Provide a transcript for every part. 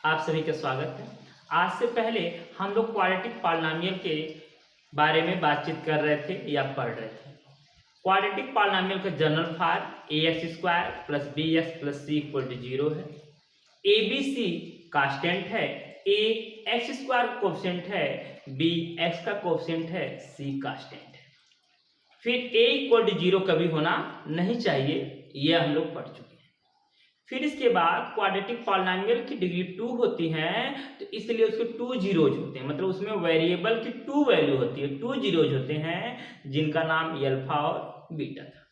आप सभी का स्वागत है। आज से पहले हम लोग क्वाड्रेटिक पॉलिनॉमियल के बारे में बातचीत कर रहे थे या पढ़ रहे थे। क्वाड्रेटिक पॉलिनॉमियल का general form a x square plus b x plus c equal to 0 है। ए बी सी कांस्टेंट है, ए एक्स स्क्वायर कोफिशिएंट है, बी एक्स का कोफिशिएंट है, सी कांस्टेंट है। फिर ए इक्वल टू 0 कभी होना नहीं चाहिए, यह हम लोग पढ़ चुके हैं। फिर इसके बाद क्वाड्रेटिक पॉलिनॉमियल की डिग्री 2 होती है, तो इसलिए उसके 2 जीरोज होते हैं, मतलब उसमें वेरिएबल की 2 वैल्यू होती है, 2 जीरोज होते हैं जिनका नाम अल्फा और बीटा था।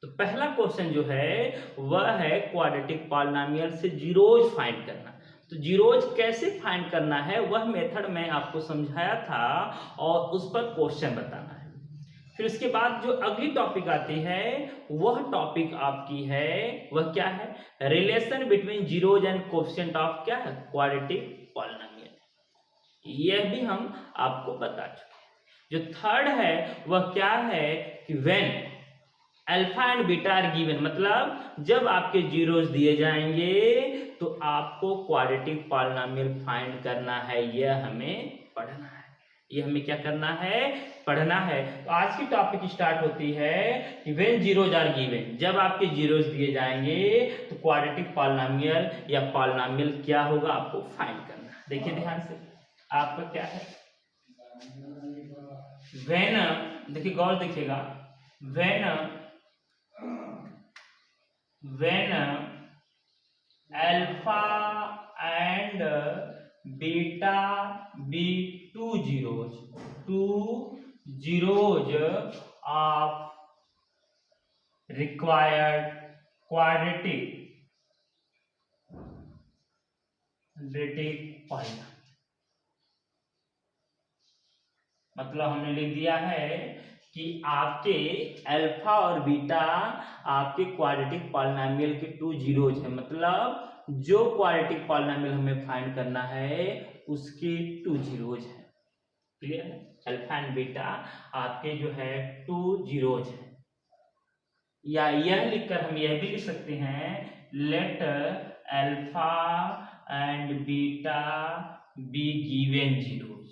तो पहला क्वेश्चन जो है वह है क्वाड्रेटिक पॉलिनॉमियल से जीरोज फाइंड करना। तो जीरोज कैसे फाइंड करना है वह मेथड मैं आपको समझाया था और उस पर क्वेश्चन बताना है। फिर उसके बाद जो अगली टॉपिक आती है वह टॉपिक आपकी है, वह क्या है, relation between zeros and coefficient of क्या है, क्वाड्रेटिक पॉलिनॉमियल। यह भी हम आपको बता चुके हैं। जो थर्ड है वह क्या है कि when alpha and beta are given, मतलब जब आपके जीरोज दिए जाएंगे तो आपको क्वाड्रेटिक पॉलिनॉमियल फाइंड करना है, यह हमें पढ़ना है। ये हमें क्या करना है, पढ़ना है। तो आज की टॉपिक स्टार्ट होती है कि व्हेन जीरोज आर गिवन, जब आपके जीरोज दिए जाएंगे तो क्वाड्रेटिक पॉलिनॉमियल या पॉलिनॉमियल क्या होगा आपको फाइंड करना है। देखिए ध्यान से, आपका क्या है व्हेन, देखिए गौर देखिएगा, when alpha and beta be two zeros of required quadratic polynomial. मतलब हमने लिख दिया है कि आपके अल्फा और बीटा आपके क्वाड्रेटिक पॉलिनॉमियल के 2 जीरोज है, मतलब जो क्वाड्रेटिक पॉलिनॉमियल हमें फाइंड करना है उसके 2 जीरोज है। क्लियर है, अल्फा एंड बीटा आपके जो है 2 जीरोज है। या यह लिखकर हम यह भी लिख सकते हैं, let alpha and beta be given zeros,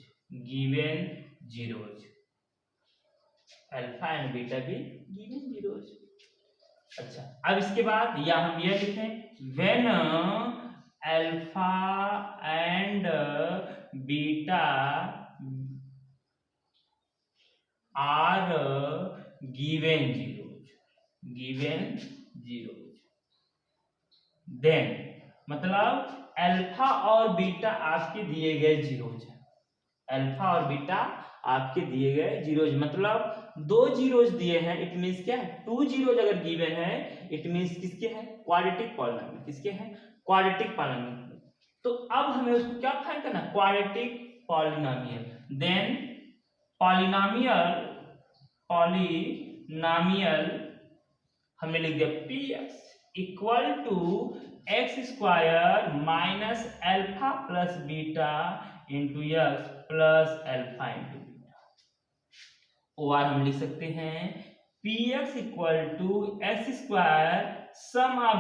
alpha and beta be given zeros. अच्छा, अब इसके बाद या हम यह लिखें, when alpha and beta are given zeros, then मतलब अल्फा और बीटा आपके दिए गए जीरोज है, अल्फा और बीटा आपके दिए गए जीरोज, मतलब 2 जीरोज दिए हैं, इट मींस क्या है 2 जीरोज अगर गिवन है इट मींस किसके हैं, क्वाड्रेटिक पॉलिनॉमियल, किसके हैं, क्वाड्रेटिक पॉलिनॉमियल। तो अब हमें उसको क्या फाइंड करना, क्वाड्रेटिक पॉलिनॉमियल। देन पॉलिनॉमियल हमने लिख दिया p x equal to x square minus alpha plus beta into x plus alpha into beta. और हम लिख सकते हैं p x equal to x square sum of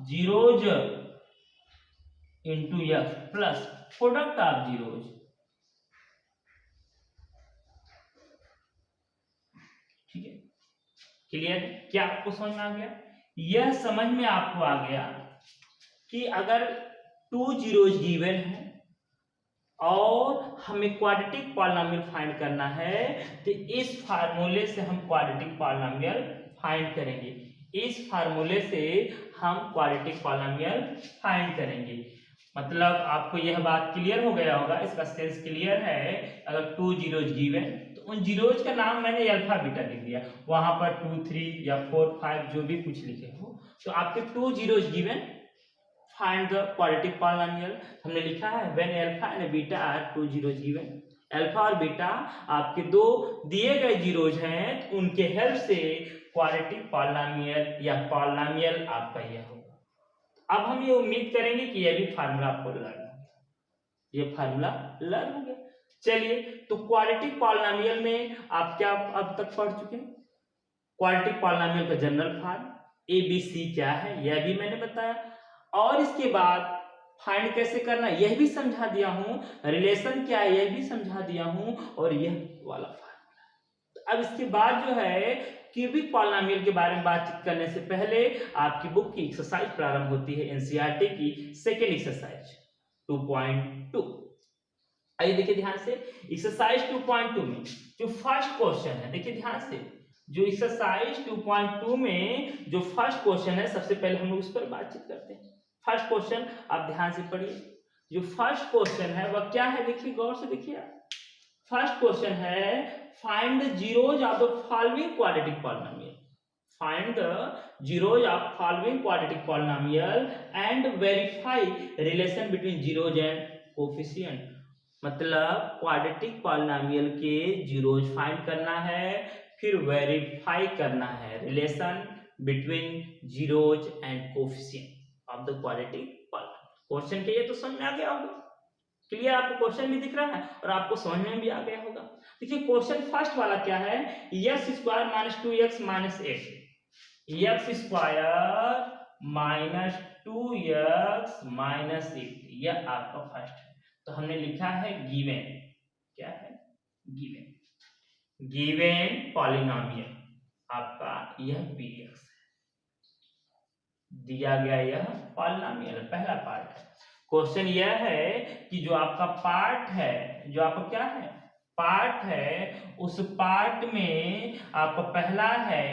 zeros into x plus product of zeros. ठीक है, clear, क्या आपको समझ में आ गया? यह समझ में आपको आ गया कि अगर 2 जीरोज गिवन है और हमें क्वाड्रेटिक पॉलिनॉमियल फाइंड करना है तो इस फार्मूले से हम क्वाड्रेटिक पॉलिनॉमियल फाइंड करेंगे, इस फार्मूले से हम क्वाड्रेटिक पॉलिनॉमियल फाइंड करेंगे। मतलब आपको यह बात क्लियर हो गया होगा, इसका सेंस क्लियर है। अगर 2 जीरोज गिवन तो उन जीरोज का नाम मैंने अल्फा बीटा लिख दिया, वहां पर 2 3 या 4 5 जो भी कुछ लिखे हो, तो आपके 2 zeros given, find the quadratic polynomial. हमने लिखा है when alpha and beta are 2 zeros given, alpha और बीटा आपके 2 दिए गए जीरोज हैं, तो उनके हेल्प से क्वाड्रेटिक पॉलिनॉमियल या पॉलिनॉमियल आपका यह होगा। अब हम ये उम्मीद करेंगे कि यह भी फार्मूला आपको लर्न हो गया, ये फार्मूला लर्न हो गया। चलिए, तो क्वाड्रेटिक पॉलिनॉमियल में आप क्या अब तक पढ़ चुके हैं, क्वाड्रेटिक पॉलिनॉमियल का general form, a b c क्या है यह भी मैंने बताया, और इसके बाद फाइंड कैसे करना यह भी समझा दिया हूं, रिलेशन क्या है यह भी समझा दिया हूं, और यह वाला फार्मूला। अब इसके बाद जो है क्यूबिक पॉलिनोमियल के बारे में बातचीत करने से पहले आपकी बुक की एक्सरसाइज प्रारंभ होती है, एनसीईआरटी की सेकेंड एक्सरसाइज 2.2। आइए देखिए ध्यान से, एक्सरसाइज 2.2 में जो फर्स्ट क्वेश्चन है, देखिए ध्यान से, जो एक्सरसाइज 2.2 में जो फर्स्ट क्वेश्चन है, सबसे पहले हम लोग उस पर बातचीत करते हैं। फर्स्ट क्वेश्चन आप ध्यान से पढ़िए, जो फर्स्ट क्वेश्चन है वह क्या है, देखिए गौर से देखिए। फर्स्ट क्वेश्चन है find the zeros of the following quadratic polynomial, find the zeros of following quadratic polynomial and verify relation between zeros and coefficient. मतलब क्वाड्रेटिक पॉलिनोमियल के जीरोज फाइंड करना है, फिर वेरीफाई करना है relation between zeros and coefficient of the quadratic polynomial. Question के ये तो समझ में आ गया होगा, क्लियर, आपको क्वेश्चन भी दिख रहा है और आपको समझ में भी आ गया होगा। देखिए क्वेश्चन फर्स्ट वाला क्या है, x square minus 2x minus 8, x square minus 2x minus 8, यह आपका फर्स्ट है। तो हमने लिखा है गिवन, क्या है गिवन, गिवन पॉलिनोमियल आपका यह px है, दिया गया यह पॉलिनोमियल पहला पार्ट है। क्वेश्चन यह है कि जो आपका पार्ट है, जो आपका क्या है पार्ट है, उस पार्ट में आपका पहला है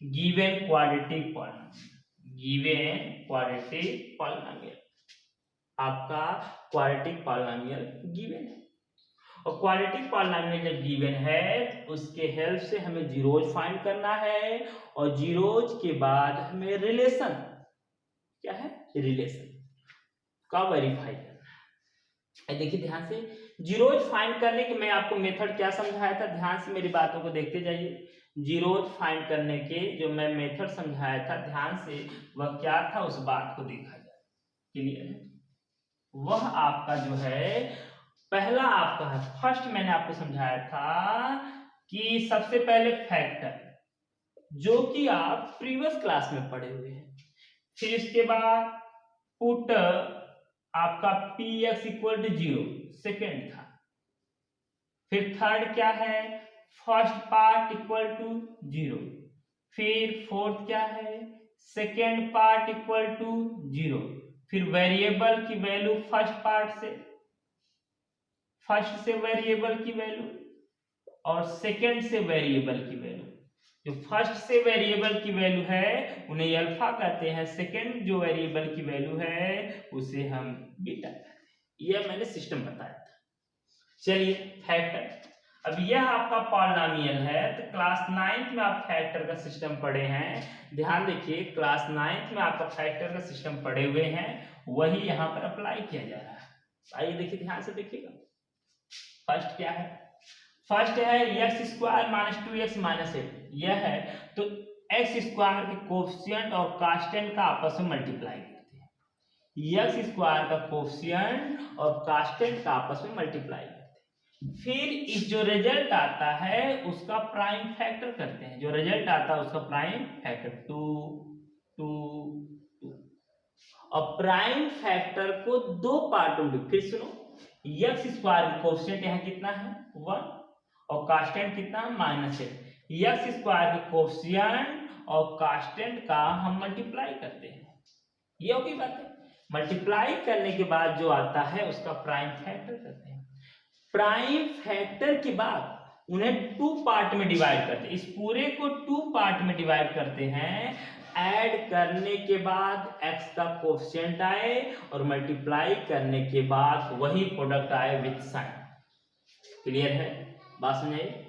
given quadratic polynomial, given quadratic polynomial, आपका क्वाड्रेटिक पॉलिनोमियल गिवन है। और क्वाड्रेटिक पॉलिनोमियल जब गिवन है उसके हेल्प से हमें जीरोज फाइंड करना है, और जीरोज के बाद हमें रिलेशन, क्या है रिलेशन का वेरीफाई करना है। देखिए ध्यान से, जीरोज फाइंड करने के मैं आपको मेथड क्या समझाया था, ध्यान से मेरी बातों को देखते जाइए। जीरोज फाइंड करने के जो मैं मेथड समझाया था, ध्यान से वह क्या था उस बात को देखा जाए, क्लियर है। वह आपका जो है पहला आपका है, फर्स्ट मैंने आपको समझाया था कि सबसे पहले फैक्टर, जो कि आप प्रीवियस क्लास में पढ़े हुए हैं, फिर इसके बाद पुट आपका px इक्वल टू 0, सेकेंड था, फिर थर्ड क्या है फर्स्ट पार्ट इक्वल टू 0, फिर फोर्थ क्या है सेकेंड पार्ट इक्वल टू 0, फिर वेरिएबल की वैल्यू फर्स्ट से वेरिएबल की वैल्यू और सेकेंड से वेरिएबल की वैल्यू। जो फर्स्ट से वेरिएबल की वैल्यू है उन्हें अल्फा कहते हैं, सेकेंड जो वेरिएबल की वैल्यू है उसे हम बीटा कहते हैं। यह मैंने सिस्टम बताया था। चलिए फैक्टर, अब यह आपका पॉलिनोमियल है, तो क्लास 9th में आप फैक्टर का सिस्टम पढ़े हैं, ध्यान देखिए क्लास 9th में आपका फैक्टर का सिस्टम पढ़े हुए हैं, वही यहाँ पर अप्लाई किया जा रहा है। आइए देखिए ध्यान से देखिएगा, फर्स्ट क्या है, फर्स्ट है x square minus 2x minus 8, यह है तो x स्क्वायर के कोफिशिएंट और कांस्टेंट का आपस में मल्टीप्लाई करते हैं, x स्क्वायर का कोफिशिएंट और कांस्टेंट का आपस में मल्टीप्लाई करते हैं, फिर इस जो रिजल्ट आता है उसका प्राइम फैक्टर करते हैं, जो रिजल्ट आता है उसका प्राइम फैक्टर 2 2 2, और प्राइम फैक्टर को दो पार्टों में, फिर सुनो, x स्क्वायर का कोफिशिएंट यहाँ कितना है 1 और कांस्टेंट कितना -8, x स्क्वायर के कोफिशिएंट और कांस्टेंट का हम मल्टीप्लाई करते हैं, ये होगी बात है। मल्टीप्लाई करने के बाद जो आता है उसका प्राइम फैक्टर करते हैं, प्राइम फैक्टर के बाद उन्हें 2 पार्ट में डिवाइड करते हैं, इस पूरे को 2 पार्ट में डिवाइड करते हैं, ऐड करने के बाद x का कोफिशिएंट आए और मल्टीप्लाई करने के बाद वही प्रोडक्ट आए विथ साइन। क्लियर है, बात समझाइए।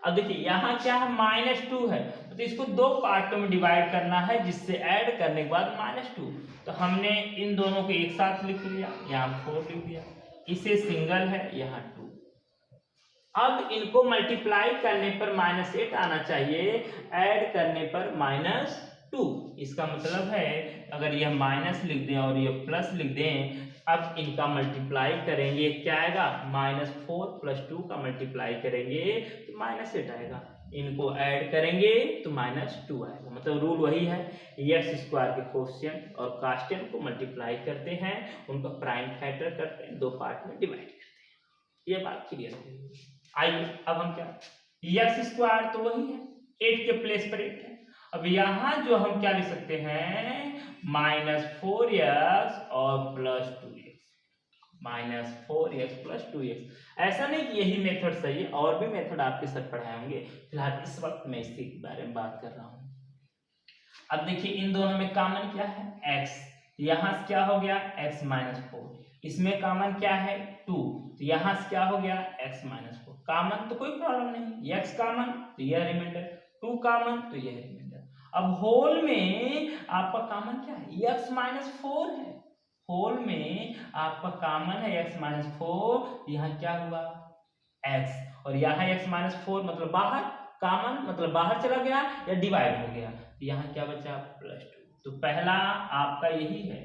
अब देखिए यहाँ क्या है -2 है, तो इसको 2 पार्टों में डिवाइड करना है, जिससे ऐड करने के बाद -2, तो हमने इन दोनों को एक साथ लिख लिया, यहाँ 4 लिख दिया, इसे सिंगल है यहाँ 2। अब इनको मल्टीप्लाई करने पर -8 आना चाहिए, ऐड करने पर -2, इसका मतलब है अगर यह माइनस लिख दें और यह प्लस लिख दें, अब इनका मल्टीप्लाई करेंगे क्या आएगा -4 + 2 का मल्टीप्लाई करेंगे तो -8 आएगा। इनको ऐड करेंगे तो -2 आएगा। मतलब रूल वही है, एक्स स्क्वायर के कोफिशिएंट और कांस्टेंट को मल्टीप्लाई करते हैं, उनका प्राइम फैक्टर करते हैं, दो पार्ट में डिवाइड करते हैं। ये बात क्लियर है। आइए अब हम क्या, एक्स स्क्वायर तो वही है, 8 के प्लेस पर 8 है। अब यहाँ जो हम क्या लिख सकते हैं, -4x और +2x, -4x + 2x। ऐसा नहीं कि यही मेथड सही है, और भी मेथड आपके सर पढ़ाए होंगे, फिलहाल इस वक्त मैं इसके बारे में बात कर रहा हूं। अब देखिए इन दोनों में कॉमन क्या है, x, यहां से क्या हो गया x -4, इसमें कॉमन क्या है 2, तो यहां से क्या हो गया x -4, कॉमन तो कोई प्रॉब्लम नहीं, x कॉमन तो यह रिमाइंडर, 2 कॉमन तो यह रिमाइंडर। अब होल में आपका कॉमन क्या है, x -4 है, होल में आपका कॉमन है x -4, यहाँ क्या हुआ x, और यहाँ x -4 मतलब बाहर, कॉमन मतलब बाहर चला गया या डिवाइड हो गया, यहाँ क्या बचा +2। तो पहला आपका यही है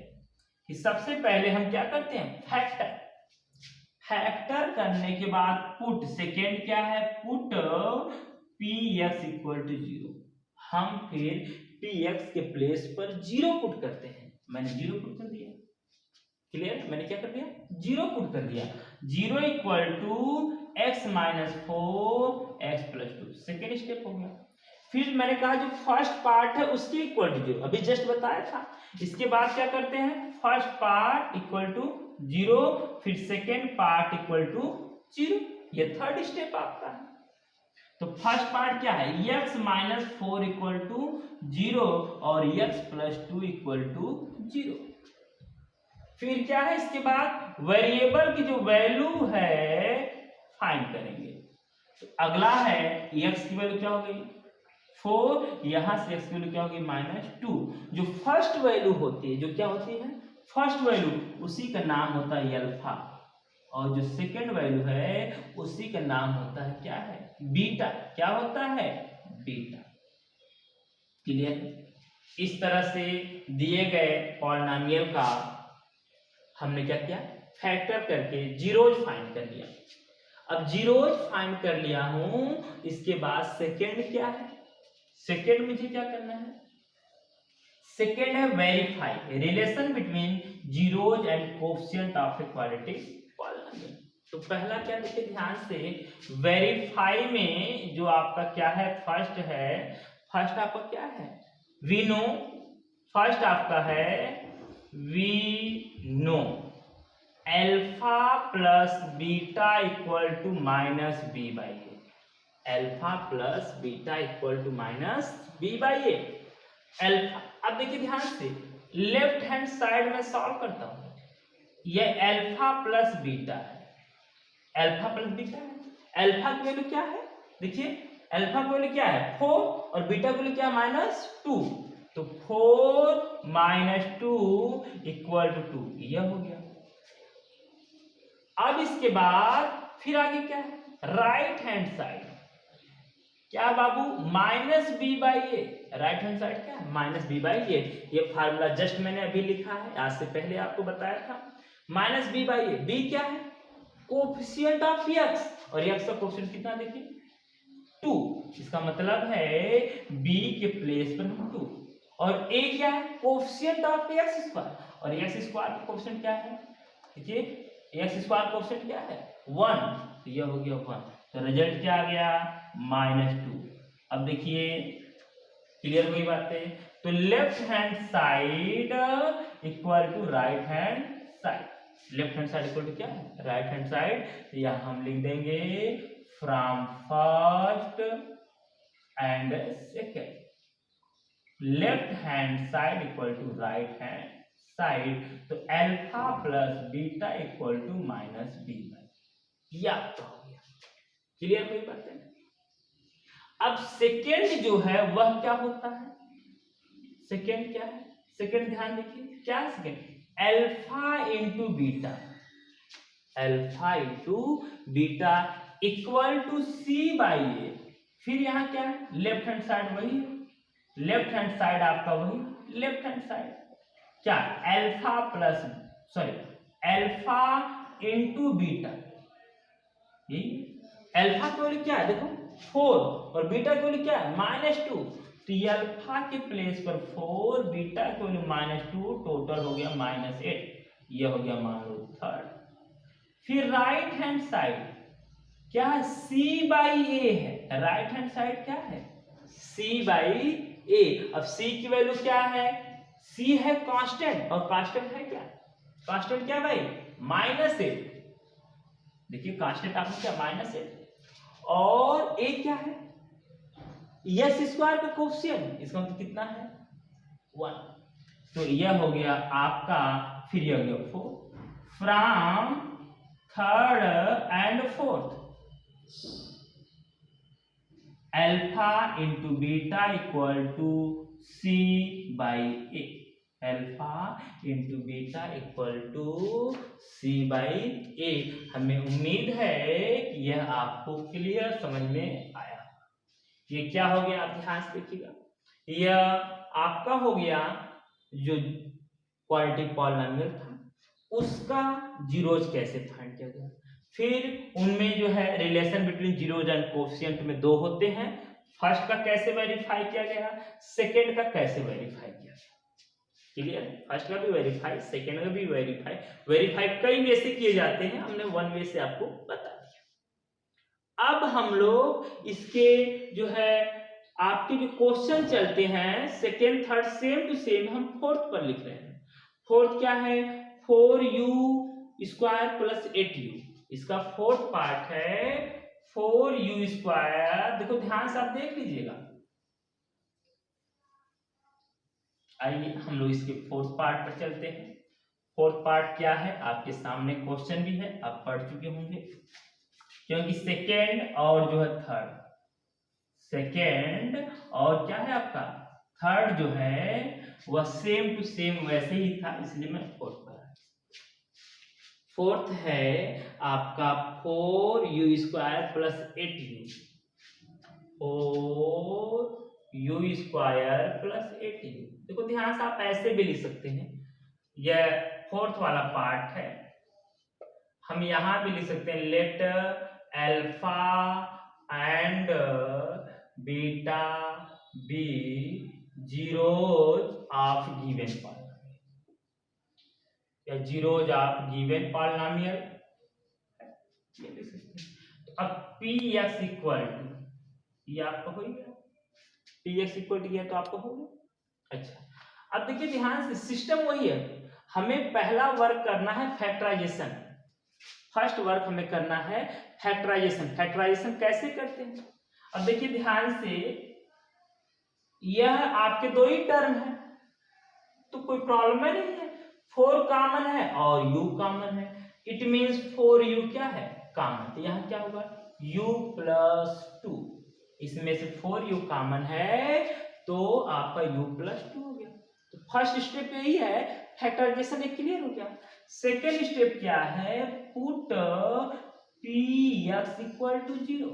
कि सबसे पहले हम क्या करते हैं, फैक्टर, फैक्टर करने के बाद पुट, सेकेंड क्या है पुट px = 0, हम फिर px के प्लेस पर 0 पुट करते हैं। मैंने 0 पुट कर दिया, क्लियर, मैंने क्या कर दिया 0 पुट कर दिया, 0 = x -4 x + 2, सेकेंड स्टेप हो गया। फिर मैंने कहा जो फर्स्ट पार्ट है उसके इक्वल टू 0, अभी जस्ट बताया था। इसके बाद क्या करते हैं, फर्स्ट पार्ट = 0, फिर सेकेंड पार्ट = 0, ये थर्ड स्टेप आपका है। तो फर्स्ट पार्ट क्या है, x -4 = 0 और x + 2 = 0। फिर क्या है, इसके बाद वेरिएबल की जो वैल्यू है फाइंड करेंगे। तो अगला है x की वैल्यू क्या हो गई 4, यहां से x की वैल्यू क्या होगी -2। जो फर्स्ट वैल्यू होती है, जो क्या होती है फर्स्ट वैल्यू, उसी का नाम होता है अल्फा, और जो सेकंड वैल्यू है उसी का नाम होता है क्या है बीटा, क्या होता है बीटा। क्लियर। इस तरह से दिए गए पॉलिनोमियल का हमने क्या किया, फैक्टर करके जीरोज फाइंड कर लिया। अब जीरोज फाइंड कर लिया हूं, इसके बाद सेकेंड क्या है, सेकेंड मुझे क्या करना है, सेकेंड है verify relation between zeros and coefficient of a quadratic polynomial. तो पहला क्या देखिए ध्यान से, वेरीफाई में जो आपका क्या है फर्स्ट है, फर्स्ट आपका क्या है वी नो, फर्स्ट आपका है we know alpha plus beta equal to -b/a, alpha plus beta equal to -b/a alpha. अब देखिए ध्यान से लेफ्ट हैंड साइड में सॉल्व करता हूं, ये अल्फा प्लस बीटा है, अल्फा प्लस बीटा है, अल्फा की वैल्यू क्या है देखिए, अल्फा की वैल्यू क्या है 4 और बीटा की वैल्यू क्या है -2, तो 4 - 2 = 2, यह हो गया। अब इसके बाद फिर आगे क्या है, राइट हैंड साइड क्या बाबू -b/a, राइट हैंड साइड क्या है -b/a, ये फार्मूला जस्ट मैंने अभी लिखा है, आज से पहले आपको बताया था। -b/a, b क्या है कोएफिशिएंट ऑफ x, और x का कोएफिशिएंट कितना देखिए 2, इसका मतलब है b के प्लेस पर 2, और a क्या है कोएफिशिएंट ऑफ x², और x² का कोएफिशिएंट क्या है देखिए, x² कोएफिशिएंट क्या है 1, तो यह हो गया 1, तो रिजल्ट क्या आ गया -2। अब देखिए क्लियर हुई बातें, तो left hand side equal to right hand side, left hand side equal to क्या है राइट हैंड साइड, यहां हम लिख देंगे from first and second, left hand side equal to right hand side, तो alpha plus beta equal to -b/a, या तो हो गया। क्लियर कोई बात है। अब सेकेंड जो है वह क्या होता है, सेकेंड क्या है, सेकेंड ध्यान देखिए क्या है second, alpha into beta, alpha into beta equal to c/a, फिर यहां क्या है लेफ्ट हैंड साइड वही है, लेफ्ट हैंड साइड आपका वही लेफ्ट हैंड साइड क्या alpha plus sorry alpha into beta, यही अल्फा की वैल्यू क्या है देखो 4 और बीटा की वैल्यू क्या है -2, तो ये अल्फा के प्लेस पर 4, बीटा की वैल्यू -2, टोटल हो गया -8, ये हो गया मान लो थर्ड। फिर राइट हैंड साइड क्या है, c बाई ए है, राइट हैंड साइड क्या है c बाई ए। अब c की वैल्यू क्या है, c है कांस्टेंट, और कांस्टेंट है क्या, कांस्टेंट क्या भाई -8, देखिए कांस्टेंट आपने क्या -8, और a क्या है यस स्क्वायर का कोफिशिएंट, इसका मतलब कितना है 1, तो यह हो गया आपका, फिर यह हो गया 4 from third and fourth, alpha into beta equal to c by A, alpha into beta equal to c by A. हमें उम्मीद है कि यह आपको क्लियर समझ में आया। ये क्या हो गया, आप ध्यान से देखिएगा, यह आपका हो गया जो क्वाड्रेटिक पॉलिनोमियल था उसका जीरोज कैसे फाइंड किया गया। फिर उनमें जो है relation between zeros and coefficient में 2 होते हैं, फर्स्ट का कैसे वेरीफाई किया गया, सेकंड का कैसे वेरीफाई किया गया, क्लियर, फर्स्ट का भी वेरीफाई, सेकंड का भी वेरीफाई, वेरीफाई कई वे से किए जाते हैं, हमने 1 वे से आपको बता दिया। अब हम लोग इसके जो है आपके जो क्वेश्चन चलते हैं second third same to same, हम फोर्थ पर लिख रहे हैं। फोर्थ क्या है, 4u² प्लस 8u, इसका फोर्थ पार्ट है 4u², देखो ध्यान से आप देख लीजिएगा। आइए हम लोग इसके फोर्थ पार्ट पर चलते हैं। फोर्थ पार्ट क्या है, आपके सामने क्वेश्चन भी है, आप पढ़ चुके होंगे, क्योंकि सेकेंड और जो है थर्ड, सेकेंड और क्या है आपका थर्ड जो है वह सेम टू सेम वैसे ही था, इसलिए मैं फोर्थ पर आया। फोर्थ है आपका 4u² plus 8u, 4u² plus 8u, देखो ध्यान से आप ऐसे भी लिख सकते हैं, यह फोर्थ वाला पार्ट है, हम यहां भी लिख सकते हैं let alpha and beta be zeros of given polynomial, या जीरोज ऑफ गिवन पॉलिनोमियल, ये लिख सकते हैं। तो अब px इक्वल टू, ये आपका हो गया, px इक्वल टू ये तो आपको हो गया। अच्छा अब देखिए ध्यान से, सिस्टम वही है, हमें पहला वर्क करना है फैक्टराइजेशन, फर्स्ट वर्क हमें करना है फैक्टराइजेशन। फैक्टराइजेशन कैसे करते हैं, अब देखिए ध्यान से, यह आपके 2 ही टर्म है तो कोई प्रॉब्लम है नहीं है, 4 कॉमन है और u कॉमन है, इट मींस 4u क्या है कॉमन, तो यहाँ क्या होगा u प्लस 2, इसमें से 4u कॉमन है तो आपका u प्लस 2 हो गया। तो फर्स्ट स्टेप यही है, फैक्टराइजेशन एक क्लियर हो गया। सेकेंड स्टेप क्या है, put px equal to 0,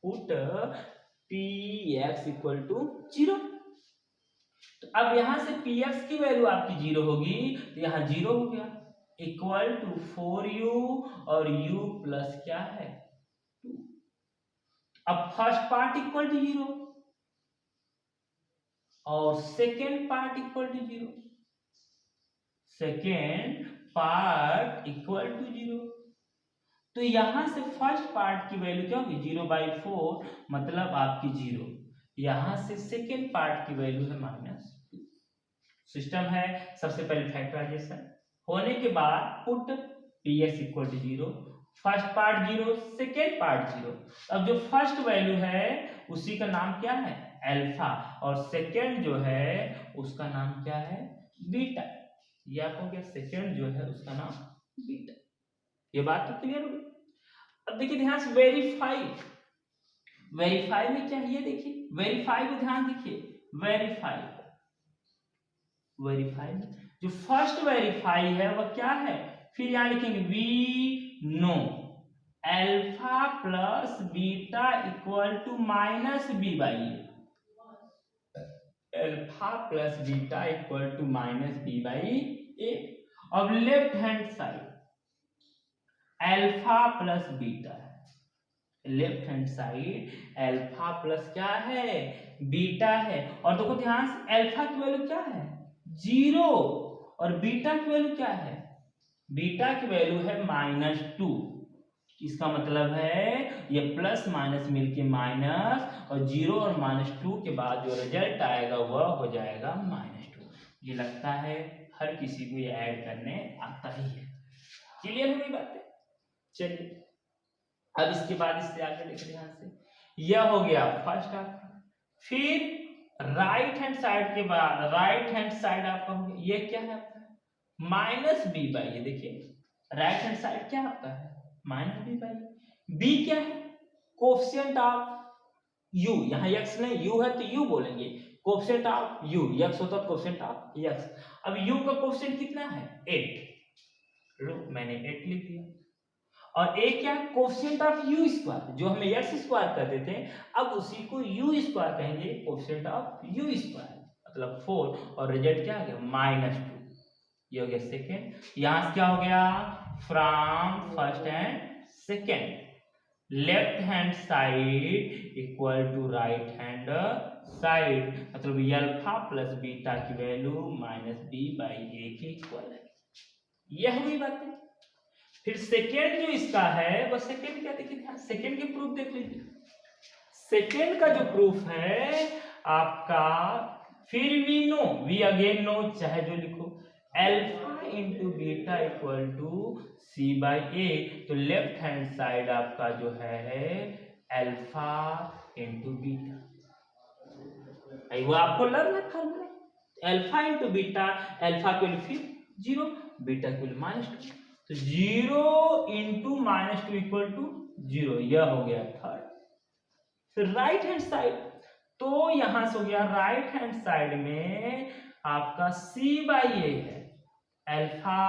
put px equal to 0, तो अब यहां से px की वैल्यू आपकी 0 होगी, तो यहां 0 हो गया, इक्वल टू 4u और u प्लस क्या है 2। अब फर्स्ट पार्ट इक्वल टू 0 और second part equal to 0, second part equal to 0, तो यहां से फर्स्ट पार्ट की वैल्यू क्या होगी 0/4, मतलब आपकी 0, यहां से सेकेंड पार्ट की वैल्यू है -2। सिस्टम है, सबसे पहले फैक्टराइजेशन होने के बाद put px equal to 0, first part 0, second part 0। अब जो फर्स्ट वैल्यू है उसी का नाम क्या है अल्फा, और सेकेंड जो है उसका नाम क्या है बीटा, ये आपको क्या सेकेंड जो है उसका नाम बीटा। ये बात तो क्लियर होगी। अब देखिए ध्यान से, वेरीफाई, वेरीफाई में क्या है ये देखिए, वेरीफाई को ध्यान देखिए, वेरीफाई, वेरीफाई में जो फर्स्ट वेरीफाई है वह क्या है, फिर यहां लिखेंगे we know alpha plus beta equal to -b/a, alpha plus beta equal to -b/a। अब left hand side alpha plus beta है, left hand side alpha plus क्या है, बीटा है। और देखो ध्यान से, अल्फा की वैल्यू क्या है, 0, और बीटा की वैल्यू क्या है, बीटा की वैल्यू है -2। इसका मतलब है ये प्लस माइनस मिलके माइनस, और 0 और -2 के बाद जो रिजल्ट आएगा वह हो जाएगा -2। ये लगता है हर किसी को ये ऐड करने आता ही है। क्लियर हो गई बातें? चलिए अब इसके बाद इससे आगे देखिए ध्यान से, यह हो गया फर्स्ट आपका। फिर राइट हैंड साइड के बाद, राइट हैंड साइड आपका हो गया, ये क्या है आपका, -b/, ये देखिए राइट हैंड साइड क्या आपका है, -b/, b क्या है, कोफिशिएंट ऑफ u, यहाँ x नहीं u है तो u बोलेंगे, कोफिशिएंट ऑफ u, x होता है कोफिशिएंट ऑफ x। अब u का कोफिशिएंट कितना है, 8, लो मैंने 8 लिख दिया। और a क्या है, कोफिशिएंट ऑफ u स्क्वायर, जो हमें x स्क्वायर कहते थे अब उसी को u स्क्वायर कहेंगे, कोफिशिएंट ऑफ u स्क्वायर मतलब 4, और रिजल्ट क्या आ गया, -2। ये हो गया सेकेंड। यहां से क्या हो गया, from first and second, left hand side equal to right hand side, मतलब अल्फा प्लस बीटा की वैल्यू -b/a के इक्वल है। यह हुई बात है। फिर सेकेंड जो इसका है वह सेकेंड क्या, देखिए सेकेंड के प्रूफ देख लीजिए। सेकेंड का जो प्रूफ है आपका, फिर we know, we again know, चाहे जो लिखो, alpha into beta equal to c/a, तो लेफ्ट हैंड साइड आपका जो है अल्फा इंटू बीटा, वो आपको लर्न है formula, alpha into beta, alpha को फिर 0, बीटा को -2, तो 0 इंटू -2 इक्वल टू 0, यह हो गया थर्ड। फिर राइट हैंड साइड, तो यहां से हो गया राइट हैंड साइड में आपका c/a है, अल्फा,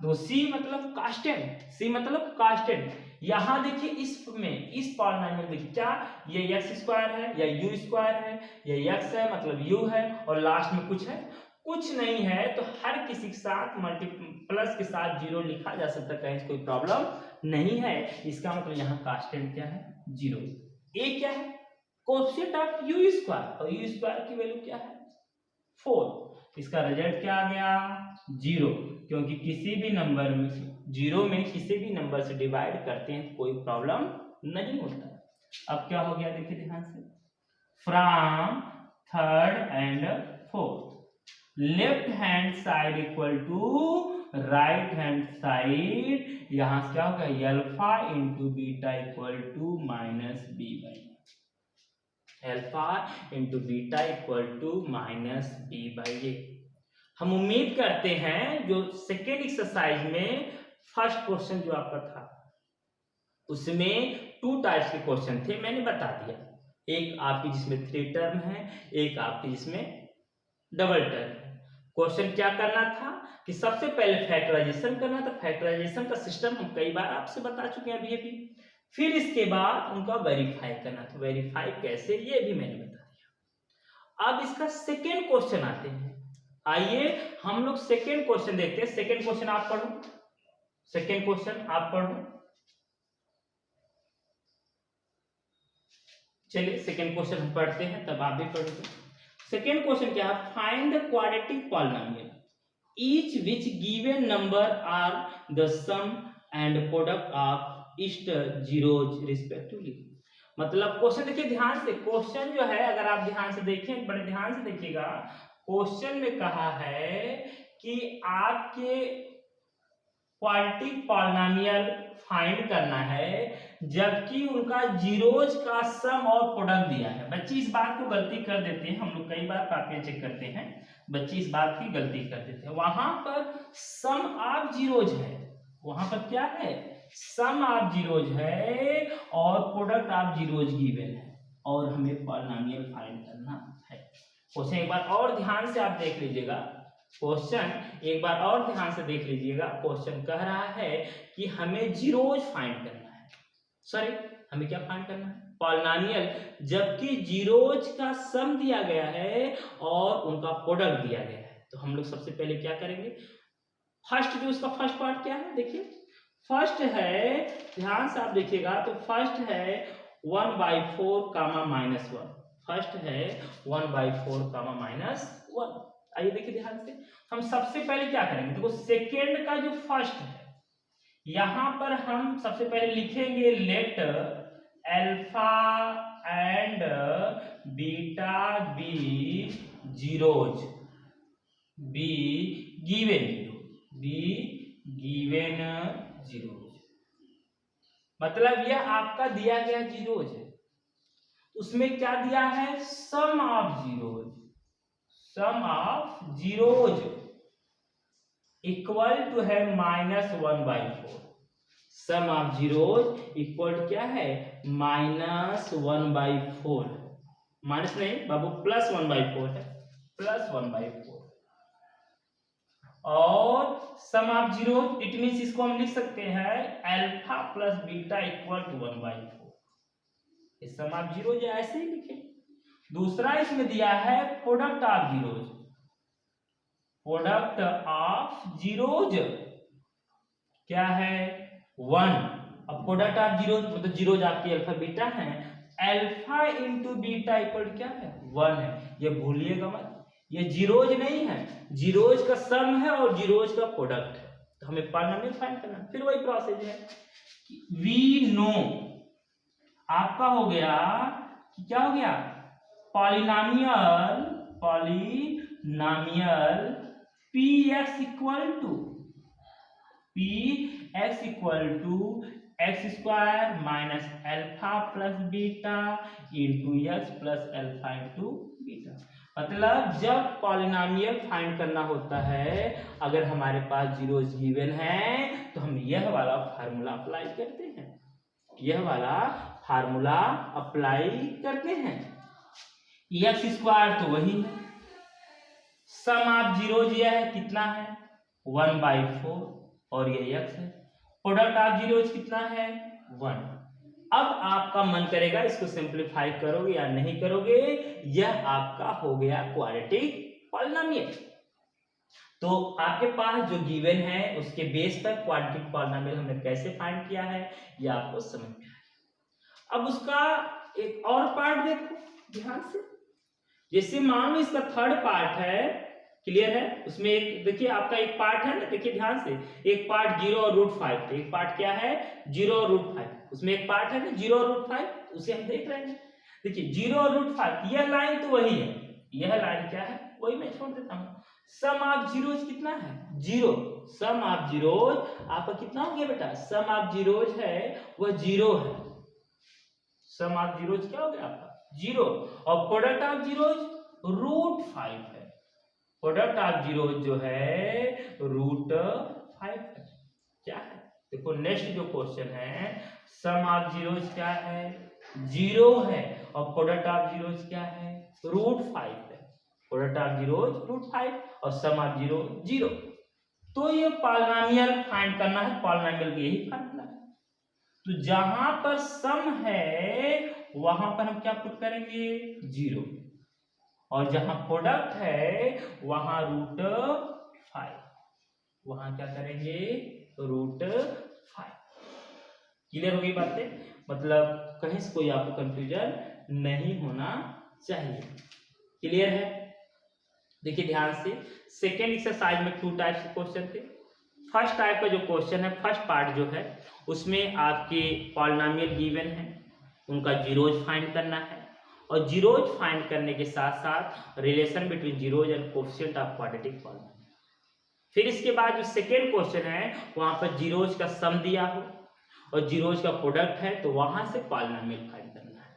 दो c मतलब कांस्टेंट, c मतलब कांस्टेंट। यहां देखिए इसमें, इस पॉलिनोमियल में क्या, ये x स्क्वायर है या u स्क्वायर है, ये x है मतलब u है, और लास्ट में कुछ है, कुछ नहीं है, तो हर किसी के साथ प्लस के साथ 0 लिखा जा सकता है, कहीं कोई प्रॉब्लम नहीं है। इसका मतलब यहाँ कांस्टेंट क्या है, 0। a क्या है, कोएफिशिएंट ऑफ u स्क्वायर, और u स्क्वायर की वैल्यू क्या है, 4। इसका रिजल्ट क्या आ गया, 0, क्योंकि किसी भी नंबर में 0 में किसी भी नंबर से डिवाइड करते हैं कोई प्रॉब्लम नहीं होता। अब क्या हो गया देखिए ध्यान से, from third and fourth, left hand side equal to right hand side, यहां से क्या होगा, alpha into beta equal to -b/a, alpha into beta equal to -b/a। हम उम्मीद करते हैं जो सेकेंड एक्सरसाइज में फर्स्ट क्वेश्चन जो आपका था उसमें 2 टाइप्स के क्वेश्चन थे, मैंने बता दिया, एक आपकी जिसमें 3 टर्म है, एक आपकी जिसमें डबल टर्म है। क्वेश्चन क्या करना था कि सबसे पहले फैक्टराइजेशन करना था, फैक्टराइजेशन का सिस्टम हम कई बार आपसे बता चुके हैं अभी। फिर इसके बाद उनका वेरीफाई करना था, वेरीफाई कैसे ये भी मैंने बता दिया। अब इसका सेकेंड क्वेश्चन आते हैं, आइए हम लोग सेकेंड क्वेश्चन देखते हैं। सेकेंड क्वेश्चन आप पढ़ो, सेकेंड क्वेश्चन आप पढ़ो, चलिए सेकेंड क्वेश्चन हम पढ़ते हैं तब आप भी पढ़ोगे। सेकेंड क्वेश्चन क्या है, find the quadratic polynomial each which given number are the sum and product of ईस्ट जीरोज रिस्पेक्टिवली। मतलब क्वेश्चन देखिए ध्यान से, क्वेश्चन जो है अगर आप ध्यान से देखें, बड़े ध्यान से देखिएगा, क्वेश्चन में कहा है कि आपके क्वाड्रेटिक पॉलिनोमियल फाइंड करना है जबकि उनका जीरोज का सम और प्रोडक्ट दिया है। बच्चे इस बात को गलती कर देते हैं, हम लोग कई बार कॉपियां चेक करते हैं, बच्चे इस बात की गलती कर देते हैं। वहां पर सम ऑफ जीरोज है, वहां पर क्या है, सम ऑफ जीरोज है और प्रोडक्ट ऑफ जीरोज गिवन है, और हमें पॉलिनोमियल फाइंड करना है। क्वेश्चन एक बार और ध्यान से आप देख लीजिएगा, क्वेश्चन एक बार और ध्यान से देख लीजिएगा। क्वेश्चन कह रहा है कि हमें जीरोज फाइंड करना है, सॉरी हमें क्या फाइंड करना है, पॉलिनोमियल, जबकि जीरोज का सम दिया गया है और उनका प्रोडक्ट दिया गया है। तो हम लोग सबसे पहले क्या करेंगे, फर्स्ट जो उसका फर्स्ट पार्ट क्या है, देखिए फर्स्ट है, ध्यान से आप देखिएगा, तो फर्स्ट है 1/4 कामा -1। फर्स्ट है 1/4 कामा -1। आइए देखिए ध्यान से, हम सबसे पहले क्या करेंगे, देखो सेकेंड का जो फर्स्ट है यहां पर हम सबसे पहले लिखेंगे let alpha and beta be zeros, be given zeros. मतलब यह आपका दिया गया जीरोज है, उसमें क्या दिया है, सम ऑफ जीरोज इक्वल टू है -1/4। सम ऑफ जीरोज इक्वल क्या है, -1/4। माइनस नहीं बाबू, +1/4 है, +1/4। और sum of zeros it means इसको हम लिख सकते हैं alpha plus beta equal to 1/4। इस सम ऑफ जीरोज ऐसे ही लिखे। दूसरा इसमें दिया है product of zeros, product of zeros क्या है 1। अब प्रोडक्ट ऑफ जीरोज मतलब जीरोज आपकी अल्फा बीटा है, अल्फा इंटू बीटा इक्वल क्या है 1 है। ये भूलिएगा मत, ये जीरोज नहीं है, जीरोज का सम है और जीरोज का प्रोडक्ट है। तो हमें पॉलिनोमियल फाइंड करना है। फिर वही प्रोसेस है, वी नो आपका हो गया कि क्या हो गया, polynomial px equal to x square minus alpha plus beta into x plus alpha into beta. मतलब जब पॉलिनोमियल फाइंड करना होता है, अगर हमारे पास जीरोज गिवन है तो हम यह वाला फार्मूला अप्लाई करते हैं, यह वाला फार्मूला अप्लाई करते हैं। एक्स स्क्वायर तो वही है, सम ऑफ जीरोज यह है कितना है 1/4 और ये एक्स है, प्रोडक्ट ऑफ जीरोज कितना है 1। अब आपका मन करेगा इसको सिंपलीफाई करोगे या नहीं करोगे, यह आपका हो गया क्वाड्रेटिक पॉलिनोमियल। तो आपके पास जो गिवन है उसके बेस पर क्वाड्रेटिक पॉलिनोमियल हमने कैसे फाइंड किया है यह आपको समझ में आया। अब उसका एक और पार्ट देखो ध्यान से, जैसे मान लो इसका थर्ड पार्ट है, क्लियर है, उसमें एक देखिए आपका एक पार्ट है ना, देखिए ध्यान से, एक पार्ट 0 और √5, एक पार्ट क्या है 0 और √5, उसमें एक पार्ट है ना 0 और √5, उसे हम देख रहे हैं। देखिए 0 और √5 यह लाइन तो वही है, यह लाइन क्या है वही मैं छोड़ देता हूं। सम ऑफ जीरोज कितना है 0, सम ऑफ जीरोज आपका कितना हो गया बेटा, सम ऑफ जीरोज है वह 0 है, सम ऑफ जीरोज क्या हो गया आपका 0, और प्रोडक्ट ऑफ जीरोज √5 है, प्रोडक्ट ऑफ जीरोज जो है √5 है। क्या है देखो नेक्स्ट जो क्वेश्चन है, सम ऑफ जीरोज क्या है 0 है और प्रोडक्ट ऑफ जीरोज क्या है √5 है, प्रोडक्ट ऑफ जीरोज √5 और सम ऑफ जीरो 0। तो ये पॉलिनोमियल फाइंड करना है, पॉलिनोमियल का यही फार्मूला है। तो जहां पर सम है वहां पर हम क्या पुट करेंगे 0, और जहां प्रोडक्ट है वहां √5, वहां क्या करेंगे √5। क्लियर हो गई बातें, मतलब कहीं से कोई आपको कंफ्यूजन नहीं होना चाहिए। क्लियर है, देखिए ध्यान से, सेकेंड एक्सरसाइज में 2 टाइप्स के क्वेश्चन थे। फर्स्ट टाइप का जो क्वेश्चन है, फर्स्ट पार्ट जो है उसमें आपके पॉलिनोमियल गिवन है, उनका जीरोज फाइंड करना है, और जीरोज फाइंड करने के साथ साथ relation between zeros and coefficient of quadratic polynomial. फिर इसके बाद जो सेकेंड क्वेश्चन है वहां पर जीरोज का सम दिया हो और जीरोज का प्रोडक्ट है, तो वहां से पॉलिनोमियल फाइंड करना है।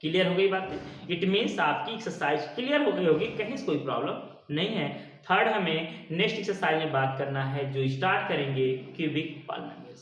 क्लियर हो गई बातें, इट मीन्स आपकी एक्सरसाइज क्लियर हो गई होगी, कहीं से कोई प्रॉब्लम नहीं है। थर्ड हमें नेक्स्ट एक्सरसाइज में बात करना है जो स्टार्ट करेंगे क्यूबिक पॉलिनोमियल।